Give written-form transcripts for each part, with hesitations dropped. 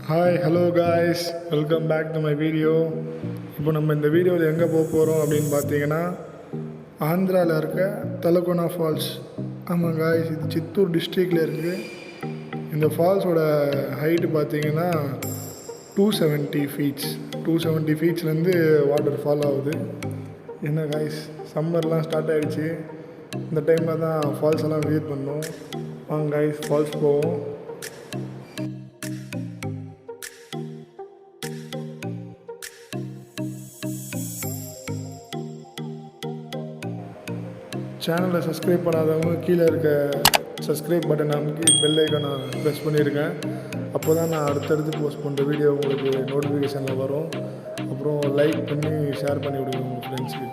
Hi hello guys, welcome back to my video. இப்போ நம்ம இந்த வீடியோவில் எங்கே போக போகிறோம் அப்படின்னு பார்த்தீங்கன்னா, ஆந்திராவில் இருக்க தலகோனா ஃபால்ஸ். ஆமாம் காய்ஸ், இது சித்தூர் டிஸ்ட்ரிக்டில் இருக்குது. இந்த ஃபால்ஸோட ஹைட்டு பார்த்தீங்கன்னா 270 ஃபீட்ஸ். 270 ஃபீட்ஸ்லேருந்து வாட்டர் ஃபால் ஆகுது. என்ன காய்ஸ், சம்மர்லாம் ஸ்டார்ட் ஆகிடுச்சு. இந்த டைமில் தான் ஃபால்ஸ் எல்லாம் விசிட் பண்ணோம். வாங்க காய்ஸ், ஃபால்ஸ் போவோம். சேனலை சப்ஸ்கிரைப் பண்ணாதவங்க கீழே இருக்க சப்ஸ்கிரைப் பட்டனை அமைக்கி பெல் ஐக்கானை ப்ரெஸ் பண்ணியிருக்கேன். அப்போ தான் நான் அடுத்தடுத்து போஸ்ட் பண்ணுற வீடியோ உங்களுக்கு நோட்டிஃபிகேஷனில் வரும். அப்புறம் லைக் பண்ணி ஷேர் பண்ணி விடுங்க உங்கள் ஃப்ரெண்ட்ஸுக்கு.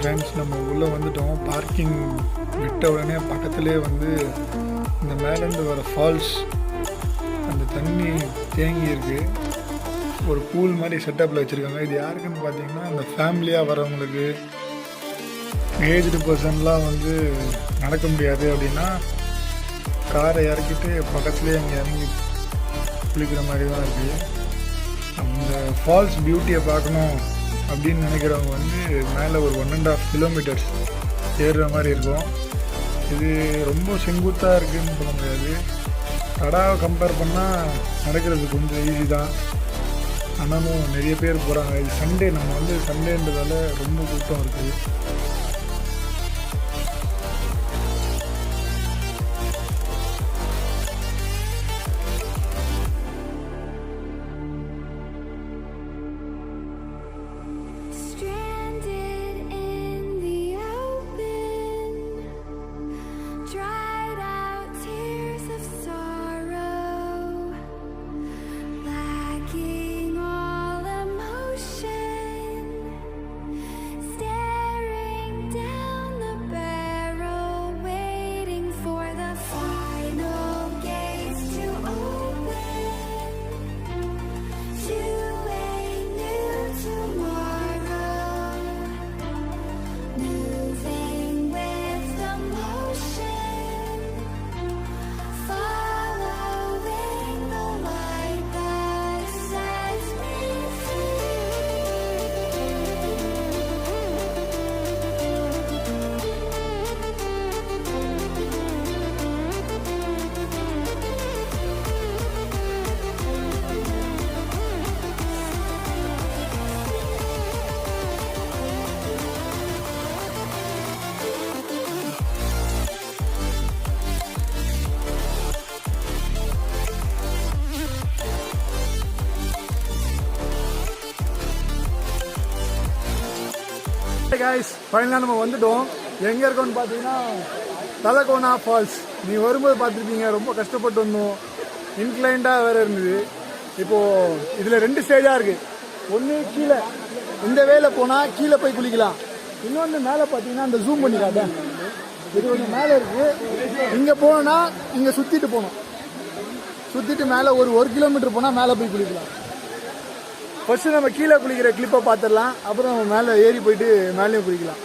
ஃப்ரெண்ட்ஸ், நம்ம உள்ளே வந்துட்டோம். பார்க்கிங் விட்ட உடனே பக்கத்துலேயே வந்து இந்த மேலேருந்து வர ஃபால்ஸ், அந்த தண்ணி தேங்கி இருக்குது. ஒரு பூல் மாதிரி செட்டப்பில் வச்சுருக்காங்க. இது யாருக்குன்னு பார்த்தீங்கன்னா, இந்த ஃபேமிலியாக வரவங்களுக்கு, ஏஜ்டு பர்சன்லாம் வந்து நடக்க முடியாது அப்படின்னா காரை இறக்கிட்டு பக்கத்துலேயே அங்கே இறங்கி குளிக்கிற மாதிரி தான் இருக்குது. அந்த ஃபால்ஸ் பியூட்டியை பார்க்கணும் அப்படின்னு நினைக்கிறவங்க வந்து மேலே ஒரு 1.5 கிலோமீட்டர்ஸ் ஏறுற மாதிரி இருக்கும். இது ரொம்ப செங்குத்தாக இருக்குதுன்னு சொல்ல முடியாது. தடாவை கம்பேர் பண்ணால் நடக்கிறது கொஞ்சம் ஈஸி தான். ஆனாலும் நிறைய பேர் போகிறாங்க. இது சண்டே, நம்ம வந்து சண்டேன்றதால ரொம்ப கூட்டம் இருக்குது. கைஸ், ஃபைனலாக நம்ம வந்துட்டோம். எங்கே இருக்கோன்னு பார்த்தீங்கன்னா தலகோனா ஃபால்ஸ். நீ வரும்போது பார்த்துருப்பீங்க, ரொம்ப கஷ்டப்பட்டு வந்தோம். இன்க்ளைண்டாக வேறு இருந்தது. இப்போது இதில் 2 ஸ்டேஜாக இருக்குது. ஒன்று கீழே இந்த வேலை போனால் கீழே போய் குளிக்கலாம். இன்னொன்று மேலே பார்த்தீங்கன்னா அந்த ஜூம் பண்ணி காட்டேன், இது கொஞ்சம் மேலே இருக்குது. இங்கே போனோன்னா இங்கே சுற்றிட்டு போகணும். சுற்றிட்டு மேலே ஒரு 1 கிலோமீட்டர் போனால் மேலே போய் குளிக்கலாம். ஃபர்ஸ்ட் நம்ம கீழே குளிக்கிற கிளிப்பை பார்த்துடலாம். அப்புறம் நம்ம மேலே ஏறி போயிட்டு மேலேயும் குளிக்கலாம்.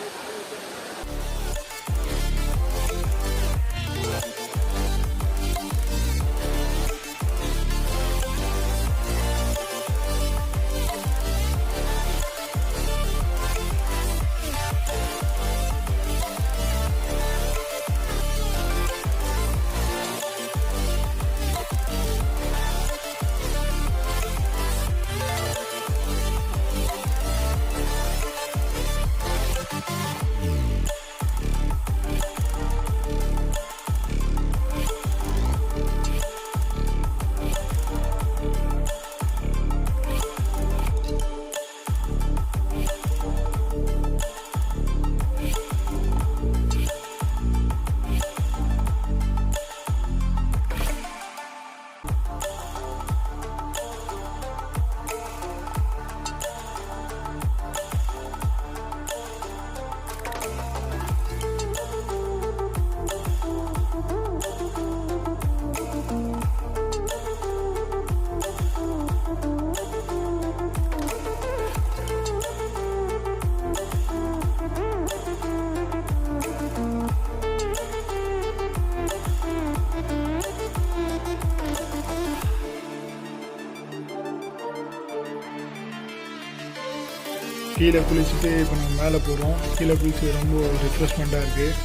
கீழே குளிச்சுட்டு இப்போ நம்ம மேலே போகிறோம். கீழே குளிச்சு ரொம்ப ரிஃப்ரெஷ்மெண்ட்டாக இருக்குது.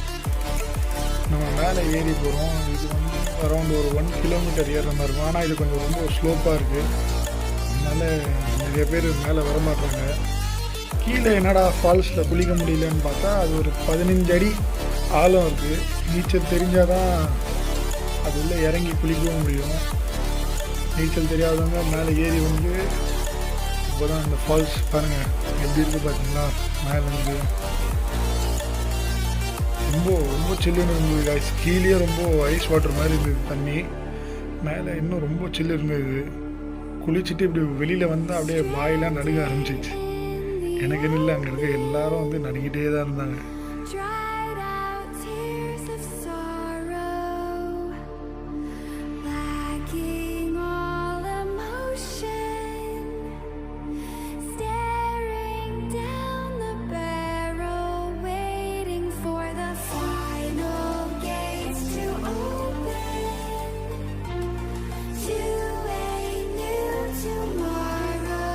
நம்ம மேலே ஏறி போகிறோம். இது வந்து அரௌண்ட் ஒரு 1 கிலோமீட்டர் ஏறுற மாதிரி இருக்கும். ஆனால் இது கொஞ்சம் ரொம்ப ஸ்லோப்பாக இருக்குது. அதனால் நிறைய பேர் மேலே வரமாட்டாங்க. கீழே என்னடா ஃபால்ஸில் குளிக்க முடியலன்னு பார்த்தா அது ஒரு 15 அடி ஆழம் இருக்குது. நீச்சல் தெரிஞ்சால் தான் அது உள்ளே இறங்கி குளிக்கவும் முடியும். நீச்சல் தெரியாதவங்க மேலே ஏறி வந்து இப்போ தான் இந்த ஃபால்ஸ் பாருங்கள் எப்படி இருக்குது பார்த்தீங்களா. மேலே வந்து ரொம்ப ரொம்ப சில்லுன்னு இருந்தது காய்ஸ். கீழே ரொம்ப ஐஸ் வாட்டர் மாதிரி இருந்தது தண்ணி. மேலே இன்னும் ரொம்ப சில்லு இருந்தது. குளிச்சுட்டு இப்படி வெளியில் வந்தால் அப்படியே வாயெல்லாம் நடுங்க ஆரம்பிச்சிச்சு. எனக்குன்னு இல்லை, அங்கே இருக்க எல்லாரும் வந்து நடிக்கிட்டே தான் இருந்தாங்க. dried out tears of sorrow, lacking all emotion, staring down the barrel, waiting for the final gates to open to a new tomorrow,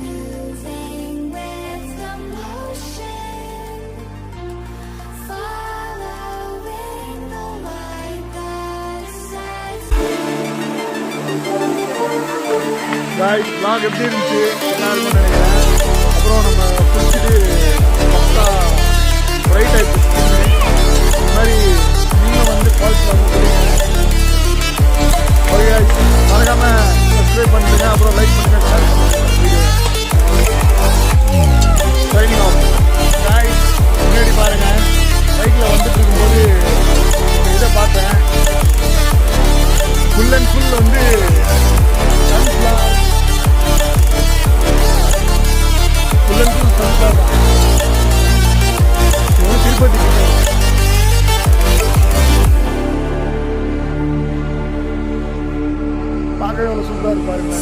moving with the motion, following the light that sets guys vlog எப்படி இருந்துச்சு எல்லாருக்கும் நினைக்கிறேன். அப்புறம் நம்ம குளிச்சுட்டு பக்கா bright ஆகிடுச்சு skin. இந்த மாதிரி நீங்களும் வந்து ஃபால்ஸில் வந்து குளிங்க. ஓகே காய்ஸ், மறக்காமல் சப்ஸ்கிரைப் பண்ணிடுங்க, அப்புறம் லைக் பண்ணுங்கள், ஷேர் பண்ணுங்கள் வீடியோ. Signing off guys. முன்னாடி பாருங்கள், பைக்கில் வந்துட்டு இருக்கும்போது ஒரு இதை பார்த்தேன். ஃபுல் அண்ட் ஃபுல் வந்து sunflower. Full and full sunflower. இது திருப்பதி பார்க்கவே அவ்வளோ சூப்பராக இருக்கு பாருங்க.